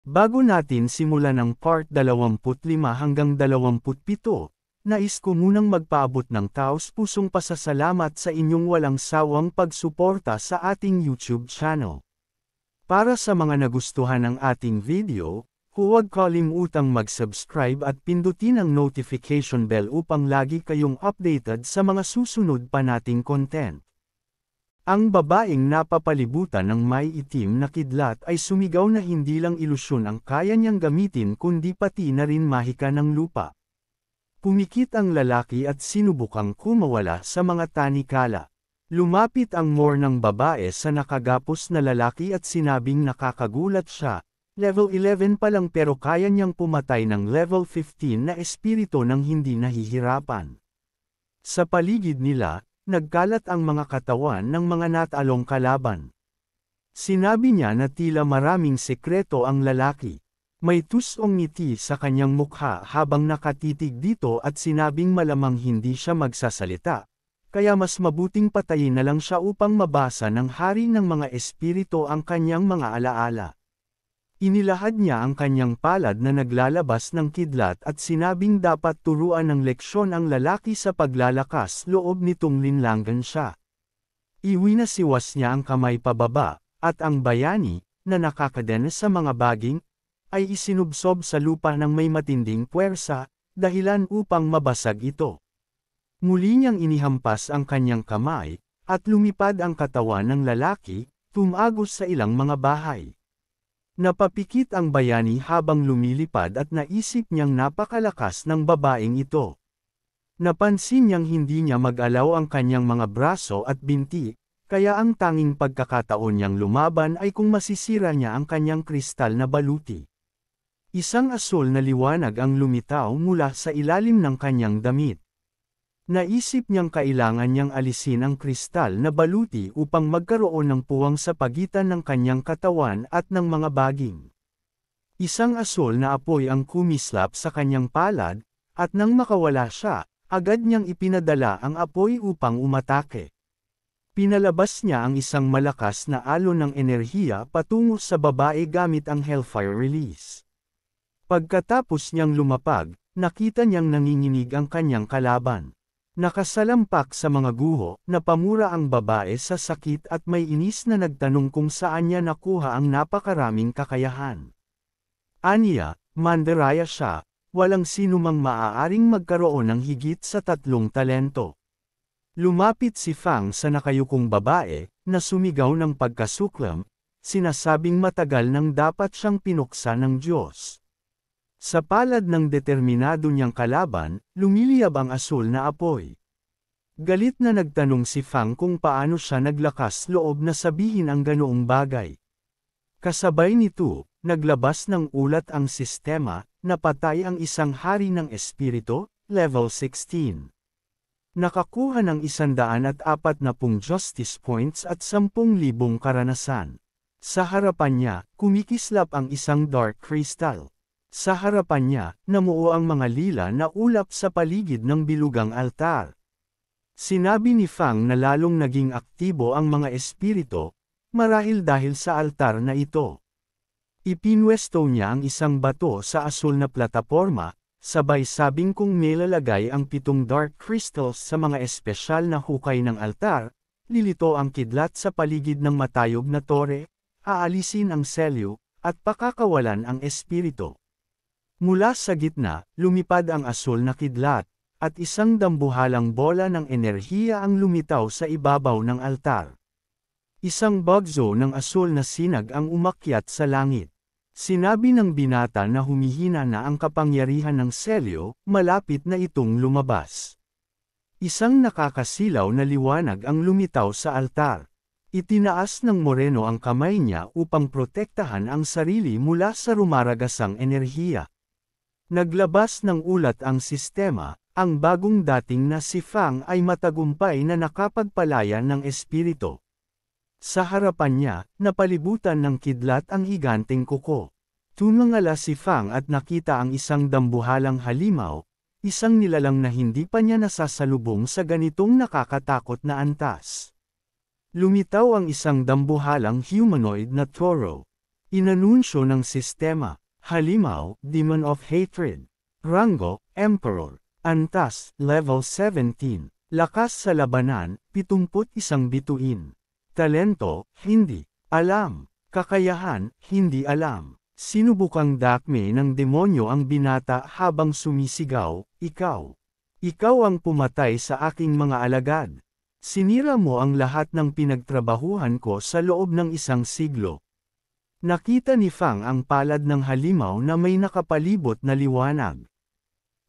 Bago natin simulan ang part 25 hanggang 27, nais ko munang magpaabot ng taos-pusong pasasalamat sa inyong walang sawang pagsuporta sa ating YouTube channel. Para sa mga nagustuhan ng ating video, huwag kalimutang mag-subscribe at pindutin ang notification bell upang lagi kayong updated sa mga susunod pa nating content. Ang babaeng napapalibutan ng may itim na kidlat ay sumigaw na hindi lang ilusyon ang kaya niyang gamitin kundi pati na rin mahika ng lupa. Pumikit ang lalaki at sinubukang kumawala sa mga tanikala. Lumapit ang mornang babae sa nakagapos na lalaki at sinabing nakakagulat siya, level 11 pa lang pero kaya niyang pumatay ng level 15 na espiritu nang hindi nahihirapan. Sa paligid nila, nagkalat ang mga katawan ng mga natalong kalaban. Sinabi niya na tila maraming sekreto ang lalaki. May tusong ngiti sa kanyang mukha habang nakatitig dito at sinabing malamang hindi siya magsasalita, kaya mas mabuting patayin na lang siya upang mabasa ng hari ng mga espiritu ang kanyang mga alaala. Inilahad niya ang kanyang palad na naglalabas ng kidlat at sinabing dapat turuan ng leksyon ang lalaki sa paglalakas loob nitong linlangan siya. Iwinasiwas niya ang kamay pababa, at ang bayani, na nakakadenes sa mga baging, ay isinubsob sa lupa ng may matinding puwersa, dahilan upang mabasag ito. Muli niyang inihampas ang kanyang kamay, at lumipad ang katawan ng lalaki, tumagos sa ilang mga bahay. Napapikit ang bayani habang lumilipad at naisip niyang napakalakas ng babaeng ito. Napansin niyang hindi niya mag-alaw ang kanyang mga braso at binti, kaya ang tanging pagkakataon niyang lumaban ay kung masisira niya ang kanyang kristal na baluti. Isang asul na liwanag ang lumitaw mula sa ilalim ng kanyang damit. Naisip niyang kailangan niyang alisin ang kristal na baluti upang magkaroon ng puwang sa pagitan ng kanyang katawan at ng mga baging. Isang asul na apoy ang kumislap sa kanyang palad, at nang makawala siya, agad niyang ipinadala ang apoy upang umatake. Pinalabas niya ang isang malakas na alon ng enerhiya patungo sa babae gamit ang Hellfire Release. Pagkatapos niyang lumapag, nakita niyang nanginginig ang kanyang kalaban. Nakasalampak sa mga guho, napamura ang babae sa sakit at may inis na nagtanong kung saan niya nakuha ang napakaraming kakayahan. Aniya, mandaraya siya, walang sinumang maaaring magkaroon ng higit sa 3 talento. Lumapit si Fang sa nakayukong babae, na sumigaw ng pagkasuklam, sinasabing matagal nang dapat siyang pinuksa ng Diyos. Sa palad ng determinado niyang kalaban, lumiliyab ang asul na apoy. Galit na nagtanong si Fang kung paano siya naglakas loob na sabihin ang ganoong bagay. Kasabay nito, naglabas ng ulat ang sistema, napatay ang isang hari ng espiritu, level 16. Nakakuha ng 140 justice points at 10,000 karanasan. Sa harapan niya, kumikislap ang isang dark crystal. Sa harapan niya, namuo ang mga lila na ulap sa paligid ng bilugang altar. Sinabi ni Fang na lalong naging aktibo ang mga espiritu, marahil dahil sa altar na ito. Ipinwesto niya ang isang bato sa asul na plataporma, sabay sabing kung nilalagay ang 7 dark crystals sa mga espesyal na hukay ng altar, lilito ang kidlat sa paligid ng matayog na tore, aalisin ang selyo, at pakakawalan ang espiritu. Mula sa gitna, lumipad ang asul na kidlat, at isang dambuhalang bola ng enerhiya ang lumitaw sa ibabaw ng altar. Isang bagzo ng asul na sinag ang umakyat sa langit. Sinabi ng binata na humihina na ang kapangyarihan ng selyo, malapit na itong lumabas. Isang nakakasilaw na liwanag ang lumitaw sa altar. Itinaas ng moreno ang kamay niya upang protektahan ang sarili mula sa rumaragasang enerhiya. Naglabas ng ulat ang sistema, ang bagong dating na si Fang ay matagumpay na nakapagpalaya ng espiritu. Sa harapan niya, napalibutan ng kidlat ang higanteng kuko. Tumangala si Fang at nakita ang isang dambuhalang halimaw, isang nilalang na hindi pa niya nasasalubong sa ganitong nakakatakot na antas. Lumitaw ang isang dambuhalang humanoid na toro. Inanunsyo ng sistema. Halimaw, Demon of Hatred. Rango, Emperor. Antas, Level 17. Lakas sa labanan, 71 bituin. Talento, hindi alam. Kakayahan, hindi alam. Sinubukang dakme ng demonyo ang binata habang sumisigaw, ikaw. Ikaw ang pumatay sa aking mga alagad. Sinira mo ang lahat ng pinagtrabahuhan ko sa loob ng 1 siglo. Nakita ni Fang ang palad ng halimaw na may nakapalibot na liwanag.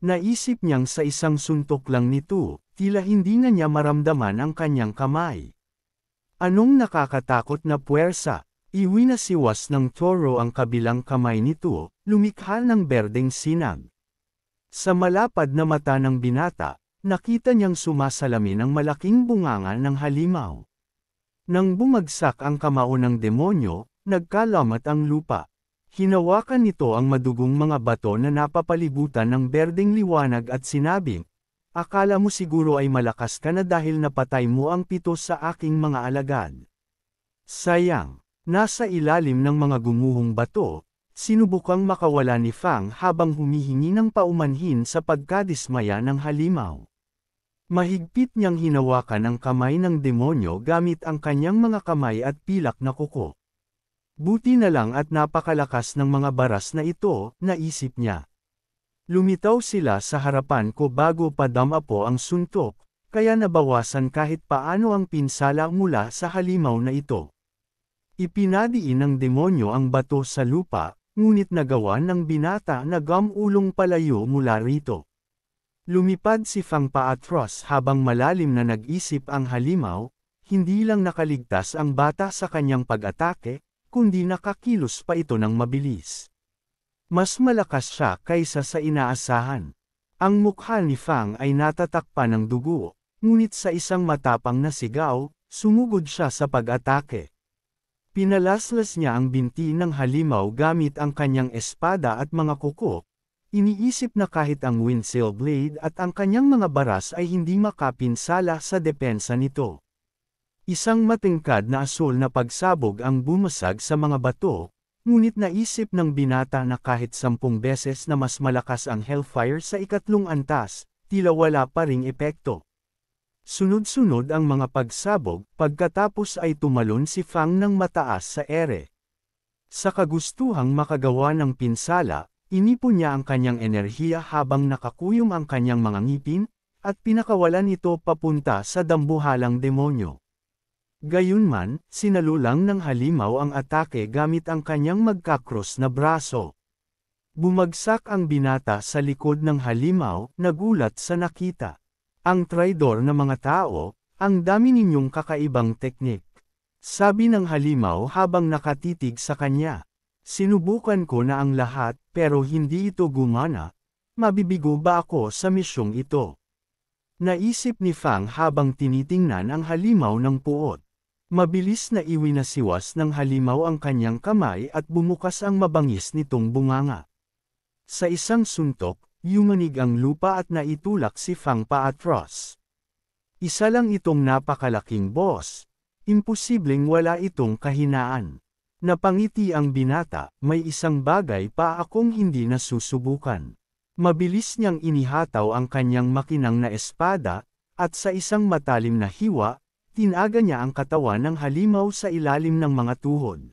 Naisip niyang sa isang suntok lang nito, tila hindi na niya maramdaman ang kanyang kamay. Anong nakakatakot na puwersa? Iwinasiwas ng toro ang kabilang kamay nito, lumikha ng berdeng sinag. Sa malapad na mata ng binata, nakita niyang sumasalamin ang malaking bunganga ng halimaw. Nang bumagsak ang kamao ng demonyo, nagkalamat ang lupa. Hinawakan nito ang madugong mga bato na napapalibutan ng berdeng liwanag at sinabing, akala mo siguro ay malakas ka na dahil napatay mo ang 7 sa aking mga alagad. Sayang, nasa ilalim ng mga gumuhong bato, sinubukang makawala ni Fang habang humihingi ng paumanhin sa pagkadismaya ng halimaw. Mahigpit niyang hinawakan ang kamay ng demonyo gamit ang kanyang mga kamay at pilak na kuko. Buti na lang at napakalakas ng mga baras na ito, naisip niya. Lumitaw sila sa harapan ko bago pa damapo ang suntok, kaya nabawasan kahit paano ang pinsala mula sa halimaw na ito. Ipinadiin ng demonyo ang bato sa lupa, ngunit nagawa ng binata na gamulong palayo mula rito. Lumipad si Fang paatros habang malalim na nag-isip ang halimaw, hindi lang nakaligtas ang bata sa kanyang pag-atake, kundi nakakilos pa ito ng mabilis. Mas malakas siya kaysa sa inaasahan. Ang mukha ni Fang ay natatakpan ng dugo, ngunit sa isang matapang na sigaw, sumugod siya sa pag-atake. Pinalaslas niya ang binti ng halimaw gamit ang kanyang espada at mga kuko. Iniisip na kahit ang Windsail Blade at ang kanyang mga baras ay hindi makapinsala sa depensa nito. Isang matingkad na asul na pagsabog ang bumasag sa mga bato, ngunit naisip ng binata na kahit 10 beses na mas malakas ang Hellfire sa ikatlong antas, tila wala pa ring epekto. Sunod-sunod ang mga pagsabog, pagkatapos ay tumalon si Fang ng mataas sa ere. Sa kagustuhang makagawa ng pinsala, inipon niya ang kanyang enerhiya habang nakakuyom ang kanyang mga ngipin, at pinakawalan ito papunta sa dambuhalang demonyo. Gayunman, sinalulang ng halimaw ang atake gamit ang kanyang magkakros na braso. Bumagsak ang binata sa likod ng halimaw, nagulat sa nakita. Ang traidor na mga tao, ang dami ninyong kakaibang teknik. Sabi ng halimaw habang nakatitig sa kanya. Sinubukan ko na ang lahat, pero hindi ito gumana. Mabibigo ba ako sa misyong ito? Naisip ni Fang habang tinitingnan ang halimaw ng puot. Mabilis na iwinasiwas ng halimaw ang kanyang kamay at bumukas ang mabangis nitong bunganga. Sa isang suntok, yumanig ang lupa at naitulak si Fang paatros. Isa lang itong napakalaking boss. Imposibleng wala itong kahinaan. Napangiti ang binata, may isang bagay pa akong hindi nasusubukan. Mabilis niyang inihataw ang kanyang makinang na espada, at sa isang matalim na hiwa, tinaga niya ang katawan ng halimaw sa ilalim ng mga tuhod.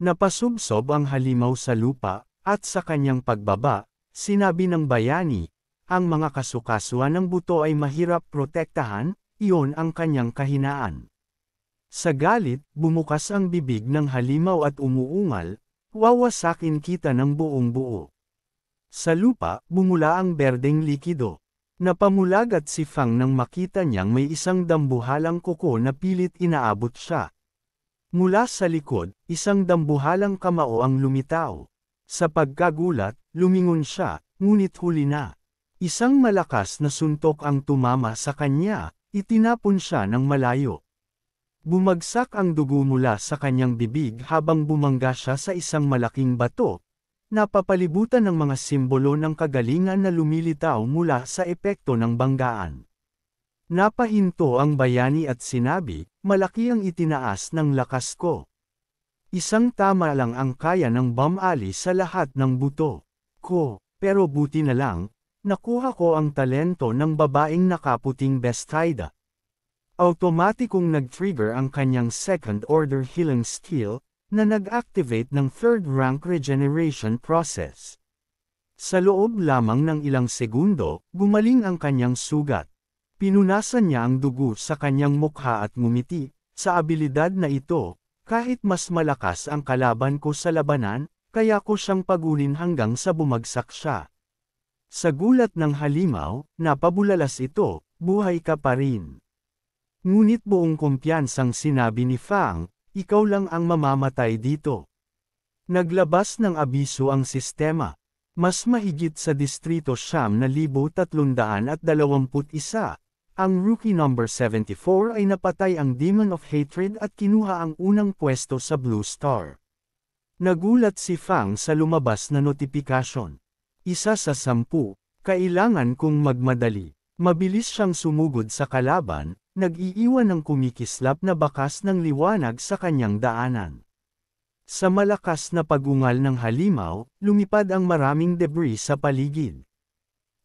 Napasubsob ang halimaw sa lupa, at sa kanyang pagbaba, sinabi ng bayani, ang mga kasukasuan ng buto ay mahirap protektahan, iyon ang kanyang kahinaan. Sa galit, bumukas ang bibig ng halimaw at umuungal, wawasakin kita ng buong buo. Sa lupa, bumula ang berdeng likido. Napamulagat si Fang nang makita niyang may isang dambuhalang kuko na pilit inaabot siya. Mula sa likod, isang dambuhalang kamao ang lumitaw. Sa pagkagulat, lumingon siya, ngunit huli na. Isang malakas na suntok ang tumama sa kanya, itinapon siya ng malayo. Bumagsak ang dugo mula sa kanyang bibig habang bumangga siya sa isang malaking bato. Napapalibutan ng mga simbolo ng kagalingan na lumilitaw mula sa epekto ng banggaan. Napahinto ang bayani at sinabi, malaki ang itinaas ng lakas ko. Isang tama lang ang kaya ng bomb ali sa lahat ng buto ko, pero buti na lang, nakuha ko ang talento ng babaeng nakaputing bestida. Automatikong nag-trigger ang kanyang second-order healing skill, na nag-activate ng third-rank regeneration process. Sa loob lamang ng ilang segundo, gumaling ang kanyang sugat. Pinunasan niya ang dugo sa kanyang mukha at ngumiti, sa abilidad na ito, kahit mas malakas ang kalaban ko sa labanan, kaya ko siyang pagunin hanggang sa bumagsak siya. Sa gulat ng halimaw, napabulalas ito, buhay ka pa rin. Ngunit buong kumpiyansang sinabi ni Fang, ikaw lang ang mamamatay dito. Naglabas ng abiso ang sistema. Mas mahigit sa distrito 9,321, ang rookie number 74 ay napatay ang Demon of Hatred at kinuha ang unang pwesto sa Blue Star. Nagulat si Fang sa lumabas na notifikasyon. 1 sa 10, kailangan kong magmadali. Mabilis siyang sumugod sa kalaban, nag-iiwan ng kumikislap na bakas ng liwanag sa kanyang daanan. Sa malakas na pagungal ng halimaw, lumipad ang maraming debris sa paligid.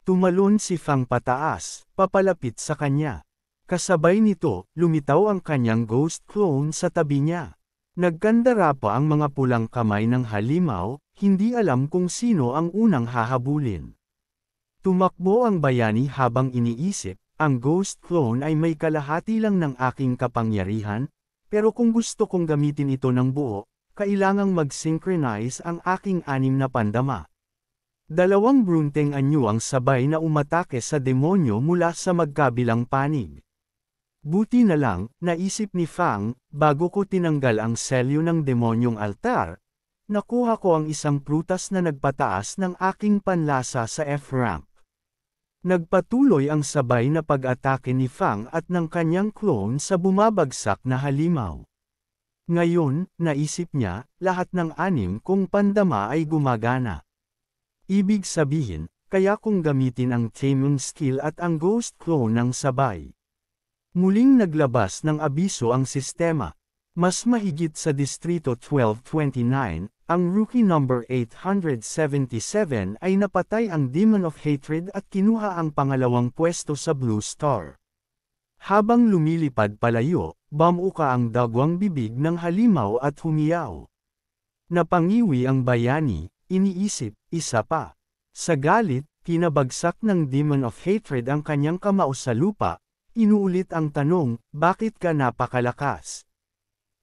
Tumalon si Fang pataas, papalapit sa kanya. Kasabay nito, lumitaw ang kanyang ghost clone sa tabi niya. Nagkandara pa ang mga pulang kamay ng halimaw, hindi alam kung sino ang unang hahabulin. Tumakbo ang bayani habang iniisip, ang ghost clone ay may kalahati lang ng aking kapangyarihan, pero kung gusto kong gamitin ito ng buo, kailangang mag-synchronize ang aking 6 na pandama. 2 brunteng anyo ang sabay na umatake sa demonyo mula sa magkabilang panig. Buti na lang, naisip ni Fang, bago ko tinanggal ang selyo ng demonyong altar, nakuha ko ang isang prutas na nagpataas ng aking panlasa sa F-rank. Nagpatuloy ang sabay na pag-atake ni Fang at ng kanyang clone sa bumabagsak na halimaw. Ngayon, naisip niya, lahat ng 6 kong pandama ay gumagana. Ibig sabihin, kaya kong gamitin ang taming skill at ang ghost clone ng sabay. Muling naglabas ng abiso ang sistema. Mas mahigit sa distrito 1229, ang rookie number 877 ay napatay ang Demon of Hatred at kinuha ang pangalawang pwesto sa Blue Star. Habang lumilipad palayo, bamuka ang dagwang bibig ng halimaw at humiyaw. Napangiwi ang bayani, iniisip, isa pa. Sa galit, kinabagsak ng Demon of Hatred ang kanyang kamao sa lupa, inuulit ang tanong, bakit ka napakalakas?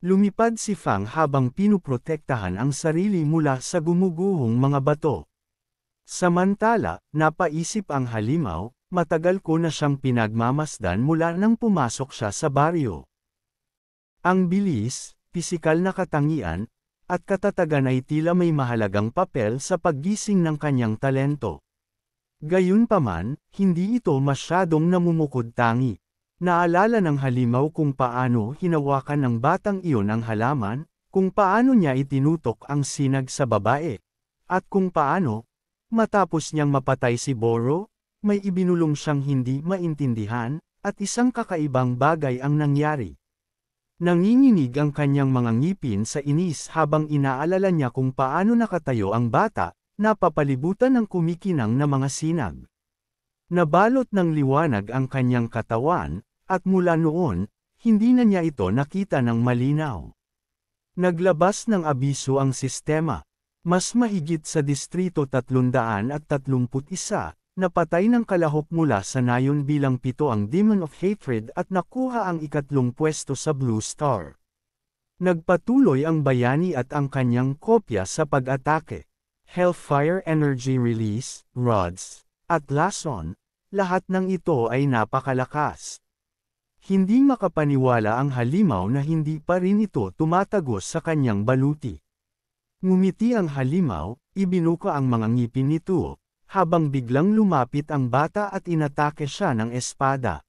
Lumipad si Fang habang pinuprotektahan ang sarili mula sa gumuguhong mga bato. Samantala, napaisip ang halimaw, matagal ko na siyang pinagmamasdan mula nang pumasok siya sa baryo. Ang bilis, pisikal na katangian, at katatagan ay tila may mahalagang papel sa paggising ng kanyang talento. Gayunpaman, hindi ito masyadong namumukod-tangi. Naalala ng halimaw kung paano hinawakan ng batang iyon ang halaman, kung paano niya itinutok ang sinag sa babae, at kung paano, matapos niyang mapatay si Boro, may ibinulong siyang hindi maintindihan, at isang kakaibang bagay ang nangyari. Nanginginig ang kanyang mga ngipin sa inis habang inaalala niya kung paano nakatayo ang bata, napapalibutan ng kumikinang na mga sinag. Nabalot ng liwanag ang kanyang katawan, at mula noon, hindi na niya ito nakita ng malinaw. Naglabas ng abiso ang sistema. Mas mahigit sa distrito 331, napatay ng kalahok mula sa nayon bilang 7 ang Demon of Hatred at nakuha ang 3 pwesto sa Blue Star. Nagpatuloy ang bayani at ang kanyang kopya sa pag-atake. Hellfire Energy Release, Rods, at Lason, lahat ng ito ay napakalakas. Hindi makapaniwala ang halimaw na hindi pa rin ito tumatagos sa kanyang baluti. Ngumiti ang halimaw, ibinuka ang mga ngipin nito, habang biglang lumapit ang bata at inatake siya ng espada.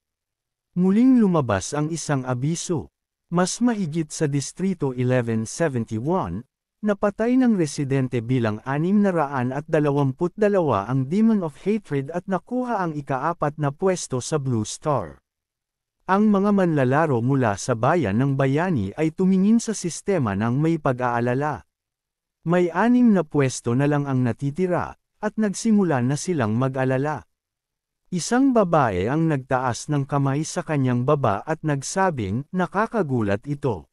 Muling lumabas ang isang abiso. Mas mahigit sa distrito 1171, napatay ng residente bilang 622 ang Demon of Hatred at nakuha ang ika-4 na pwesto sa Blue Star. Ang mga manlalaro mula sa bayan ng bayani ay tumingin sa sistema ng may pag-aalala. May 6 na pwesto na lang ang natitira, at nagsimula na silang mag-alala. Isang babae ang nagtaas ng kamay sa kanyang baba at nagsabing, nakakagulat ito.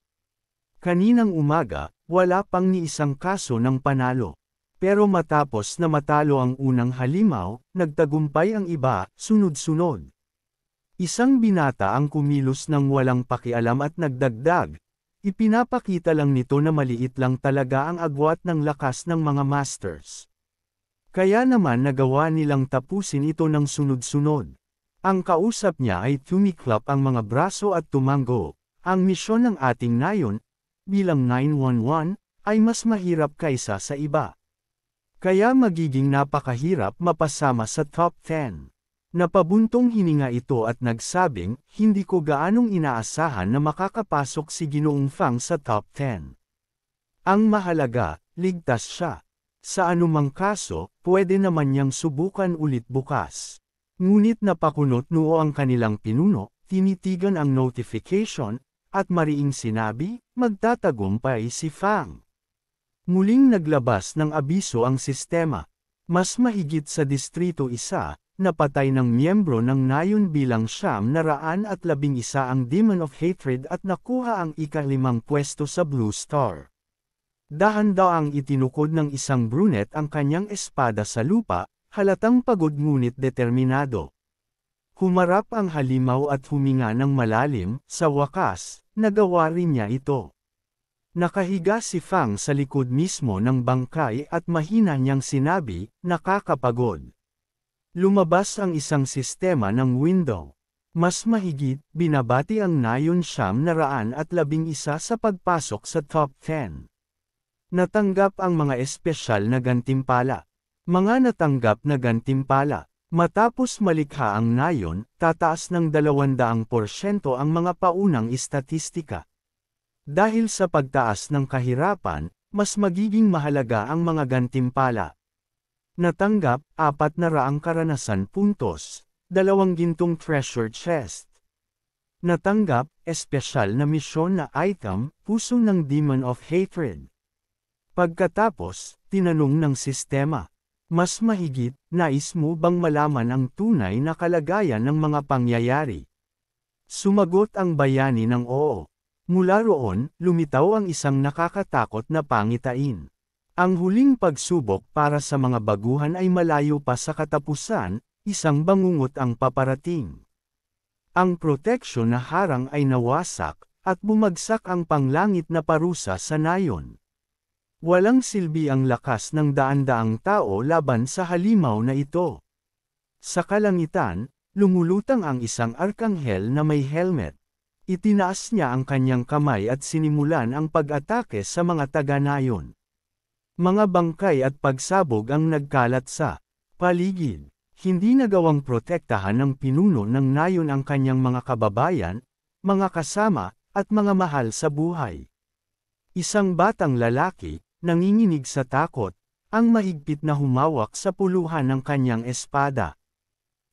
Kaninang umaga, wala pang ni isang kaso ng panalo. Pero matapos na matalo ang unang halimaw, nagtagumpay ang iba, sunod-sunod. Isang binata ang kumilos ng walang pakialam at nagdagdag. Ipinapakita lang nito na maliit lang talaga ang agwat ng lakas ng mga masters. Kaya naman nagawa nilang tapusin ito ng sunod-sunod. Ang kausap niya ay tumiklap ang mga braso at tumango. Ang misyon ng ating nayon, bilang 911, ay mas mahirap kaysa sa iba. Kaya magiging napakahirap mapasama sa top 10. Napabuntong hininga ito at nagsabing, hindi ko gaanong inaasahan na makakapasok si Ginoong Fang sa top 10. Ang mahalaga, ligtas siya. Sa anumang kaso, pwede naman niyang subukan ulit bukas. Ngunit napakunot noo ang kanilang pinuno, tinitigan ang notification, at mariing sinabi, magtatagumpay si Fang. Muling naglabas ng abiso ang sistema. Mas mahigit sa Distrito 1, napatay ng miyembro ng nayon bilang 911 ang Demon of Hatred at nakuha ang ika-5 pwesto sa Blue Star. Dahan-daang itinukod ng isang brunette ang kanyang espada sa lupa, halatang pagod ngunit determinado. Humarap ang halimaw at huminga ng malalim, sa wakas, nagawa rin niya ito. Nakahiga si Fang sa likod mismo ng bangkay at mahina niyang sinabi, nakakapagod. Lumabas ang isang sistema ng window. Mas mahigit, binabati ang nayon 911 sa pagpasok sa top 10. Natanggap ang mga espesyal na gantimpala. Mga natanggap na gantimpala. Matapos malikha ang nayon, tataas ng 200% ang mga paunang istatistika. Dahil sa pagtaas ng kahirapan, mas magiging mahalaga ang mga gantimpala. Natanggap, 400 karanasan puntos, 2 gintong treasure chest. Natanggap, espesyal na misyon na item, puso ng Demon of Hatred. Pagkatapos, tinanong ng sistema, mas mahigit, nais mo bang malaman ang tunay na kalagayan ng mga pangyayari? Sumagot ang bayani ng oo. Mula roon, lumitaw ang isang nakakatakot na pangitain. Ang huling pagsubok para sa mga baguhan ay malayo pa sa katapusan, isang bangungot ang paparating. Ang proteksyon na harang ay nawasak, at bumagsak ang panglangit na parusa sa nayon. Walang silbi ang lakas ng daan-daang tao laban sa halimaw na ito. Sa kalangitan, lumulutang ang isang arkanghel na may helmet. Itinaas niya ang kanyang kamay at sinimulan ang pag-atake sa mga taga-nayon. Mga bangkay at pagsabog ang nagkalat sa paligid. Hindi nagawang protektahan ng pinuno ng nayon ang kanyang mga kababayan, mga kasama, at mga mahal sa buhay. Isang batang lalaki, nanginginig sa takot, ang mahigpit na humawak sa puluhan ng kanyang espada.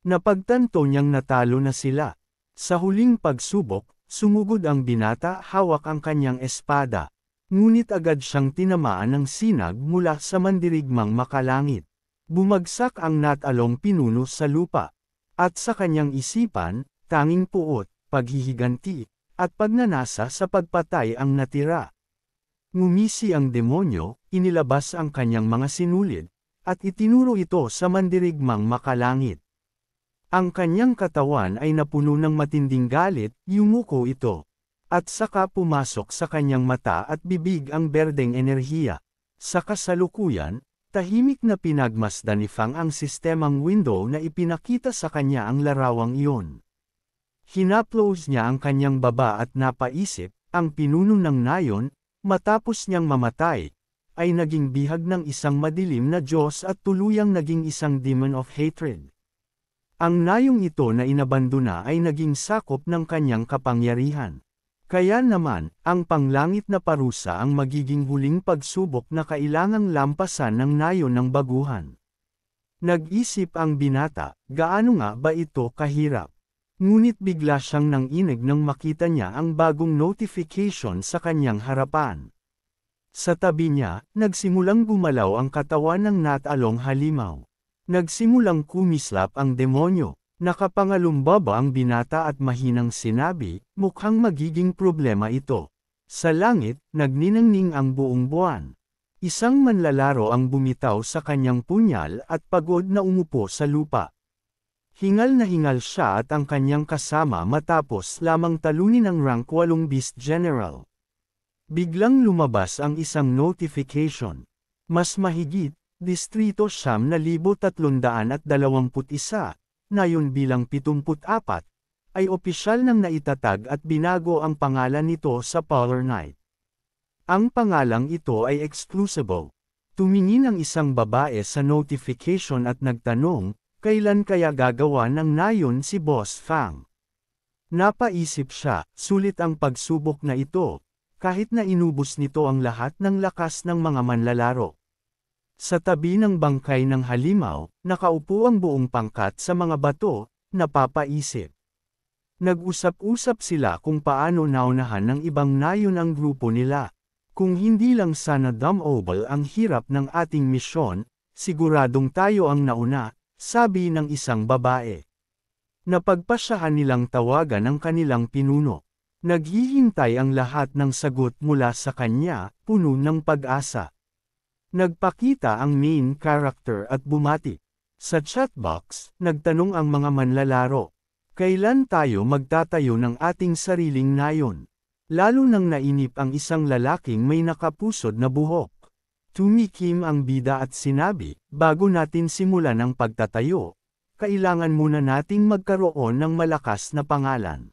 Napagtanto niyang natalo na sila. Sa huling pagsubok, sumugod ang binata hawak ang kanyang espada. Ngunit agad siyang tinamaan ng sinag mula sa mandirigmang makalangit. Bumagsak ang natalong pinuno sa lupa. At sa kanyang isipan, tanging puot, paghihiganti, at pagnanasa sa pagpatay ang natira. Ngumisi ang demonyo, inilabas ang kanyang mga sinulid, at itinuro ito sa mandirigmang makalangit. Ang kanyang katawan ay napuno ng matinding galit, yumuko ito. At saka pumasok sa kanyang mata at bibig ang berdeng enerhiya. Sa kasalukuyan, tahimik na pinagmasdan ni Fang ang sistemang window na ipinakita sa kanya ang larawang iyon. Hinaplos niya ang kanyang baba at napaisip, ang pinuno ng nayon, matapos niyang mamatay, ay naging bihag ng isang madilim na Diyos at tuluyang naging isang Demon of Hatred. Ang nayong ito na inabandona ay naging sakop ng kanyang kapangyarihan. Kaya naman, ang panglangit na parusa ang magiging huling pagsubok na kailangang lampasan ng nayon ng baguhan. Nag-isip ang binata, gaano nga ba ito kahirap? Ngunit bigla siyang nanginig nang makita niya ang bagong notification sa kanyang harapan. Sa tabi niya, nagsimulang gumalaw ang katawan ng Natalong halimaw. Nagsimulang kumislap ang demonyo. Nakapangalumbaba ang binata at mahinang sinabi, mukhang magiging problema ito. Sa langit, nagniningning ang buong buwan. Isang manlalaro ang bumitaw sa kanyang punyal at pagod na umupo sa lupa. Hingal na hingal siya at ang kanyang kasama matapos lamang talunin ang rank 8 Beast General. Biglang lumabas ang isang notification. Mas mahigit, Distrito 9,321, ngayon bilang 74, ay opisyal nang naitatag at binago ang pangalan nito sa Polar Night. Ang pangalang ito ay exclusive. Tumingin ang isang babae sa notification at nagtanong, kailan kaya gagawa ng nayon si Boss Fang? Napaisip siya, sulit ang pagsubok na ito, kahit na inubos nito ang lahat ng lakas ng mga manlalaro. Sa tabi ng bangkay ng halimaw, nakaupo ang buong pangkat sa mga bato, napapaisip. Nag-usap-usap sila kung paano naunahan ng ibang nayon ang grupo nila. Kung hindi lang sana Dumobal ang hirap ng ating misyon, siguradong tayo ang nauna, sabi ng isang babae. Napagpasyahan nilang tawagan ang kanilang pinuno. Naghihintay ang lahat ng sagot mula sa kanya, puno ng pag-asa. Nagpakita ang main character at bumati. Sa chatbox, nagtanong ang mga manlalaro. Kailan tayo magtatayo ng ating sariling nayon? Lalo nang nainip ang isang lalaking may nakapusod na buhok. Tumikim ang bida at sinabi, bago natin simulan ang pagtatayo, kailangan muna nating magkaroon ng malakas na pangalan.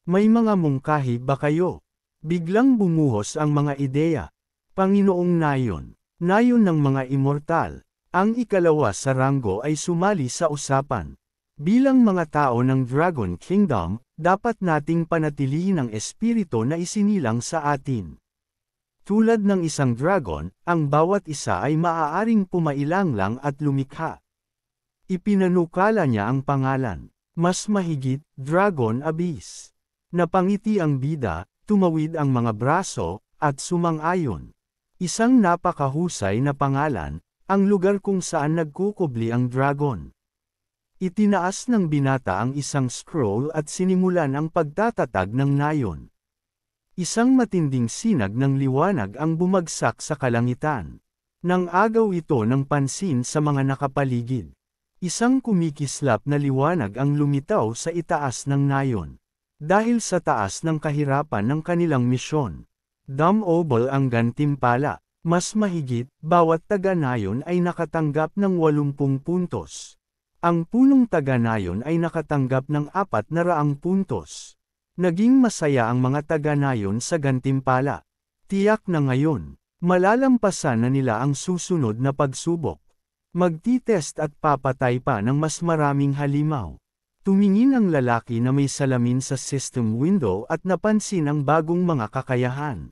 May mga mungkahi ba kayo? Biglang bumuhos ang mga ideya. Panginoong Nayon, nayon ng mga immortal. Ang ikalawa sa ranggo ay sumali sa usapan. Bilang mga tao ng Dragon Kingdom, dapat nating panatilihin ang espiritu na isinilang sa atin. Tulad ng isang dragon, ang bawat isa ay maaaring pumailanglang at lumikha. Ipinanukala niya ang pangalan. Mas mahigit, Dragon Abyss. Napangiti ang bida, tumawid ang mga braso, at sumang-ayon. Isang napakahusay na pangalan, ang lugar kung saan nagkukubli ang dragon. Itinaas ng binata ang isang scroll at sinimulan ang pagtatatag ng nayon. Isang matinding sinag ng liwanag ang bumagsak sa kalangitan. Nang agaw ito ng pansin sa mga nakapaligid. Isang kumikislap na liwanag ang lumitaw sa itaas ng nayon. Dahil sa taas ng kahirapan ng kanilang misyon. Dumobal ang gantimpala. Mas mahigit, bawat taga-nayon ay nakatanggap ng 80 puntos. Ang punong taga-nayon ay nakatanggap ng 400 puntos. Naging masaya ang mga taga-nayon sa gantimpala. Tiyak na ngayon, malalampasan na nila ang susunod na pagsubok. Magtitest at papatay pa ng mas maraming halimaw. Tumingin ang lalaki na may salamin sa system window at napansin ang bagong mga kakayahan.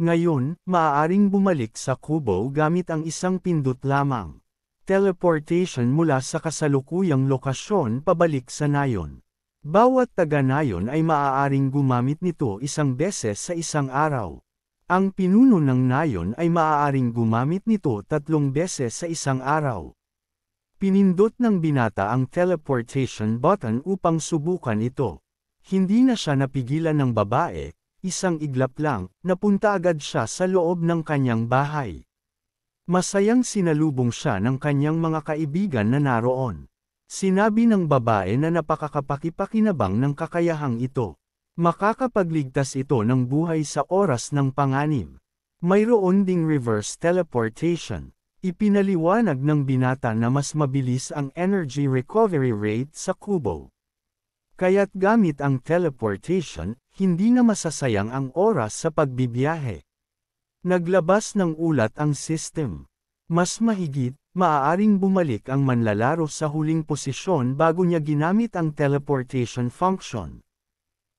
Ngayon, maaaring bumalik sa kubo gamit ang isang pindot lamang. Teleportation mula sa kasalukuyang lokasyon pabalik sa nayon. Bawat taga-nayon ay maaaring gumamit nito isang beses sa isang araw. Ang pinuno ng nayon ay maaaring gumamit nito 3 beses sa isang araw. Pinindot ng binata ang teleportation button upang subukan ito. Hindi na siya napigilan ng babae, isang iglap lang, napunta agad siya sa loob ng kanyang bahay. Masayang sinalubong siya ng kanyang mga kaibigan na naroon. Sinabi ng babae na napakakapakipakinabang ng kakayahang ito. Makakapagligtas ito ng buhay sa oras ng panganib. Mayroon ding reverse teleportation. Ipinaliwanag ng binata na mas mabilis ang energy recovery rate sa kubo. Kaya't gamit ang teleportation, hindi na masasayang ang oras sa pagbibiyahe. Naglabas ng ulat ang system. Mas mahigit, maaaring bumalik ang manlalaro sa huling posisyon bago niya ginamit ang teleportation function.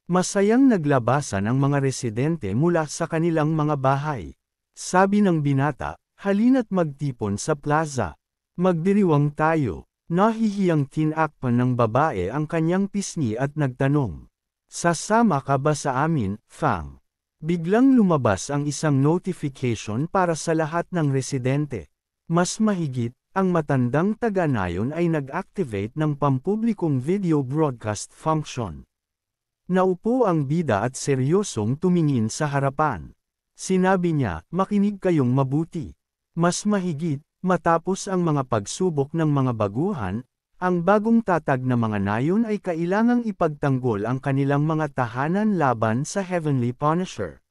Masayang naglabasan ang mga residente mula sa kanilang mga bahay. Sabi ng binata, halina't magtipon sa plaza. Magdiriwang tayo. Nahihiyang tinakpan ng babae ang kanyang pisngi at nagtanong. Sasama ka ba sa amin, Fang? Biglang lumabas ang isang notification para sa lahat ng residente. Mas mahigit, ang matandang taga-nayon ay nag-activate ng pampublikong video broadcast function. Naupo ang bida at seryosong tumingin sa harapan. Sinabi niya, makinig kayong mabuti. Mas mahigit, matapos ang mga pagsubok ng mga baguhan, ang bagong tatag na mga nayon ay kailangang ipagtanggol ang kanilang mga tahanan laban sa Heavenly Punisher.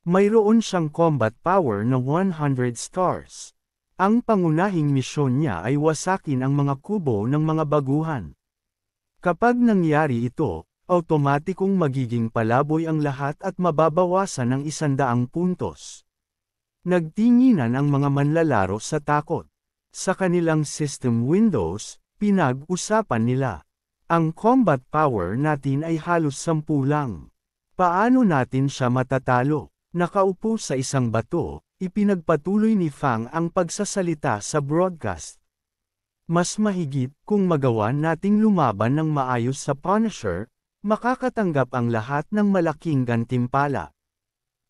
Mayroon siyang combat power na 100 stars. Ang pangunahing misyon niya ay wasakin ang mga kubo ng mga baguhan. Kapag nangyari ito, automatikong magiging palaboy ang lahat at mababawasan ng 100 puntos. Nagtinginan ang mga manlalaro sa takot. Sa kanilang system windows, pinag-usapan nila. Ang combat power natin ay halos 10 lang. Paano natin siya matatalo? Nakaupo sa isang bato, ipinagpatuloy ni Fang ang pagsasalita sa broadcast. Mas mahigit kung magawa nating lumaban ng maayos sa Punisher, makakatanggap ang lahat ng malaking gantimpala.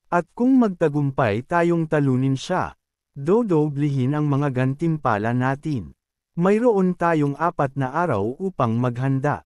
At kung magtagumpay tayong talunin siya, dodoblihin ang mga gantimpala natin. Mayroon tayong 4 na araw upang maghanda.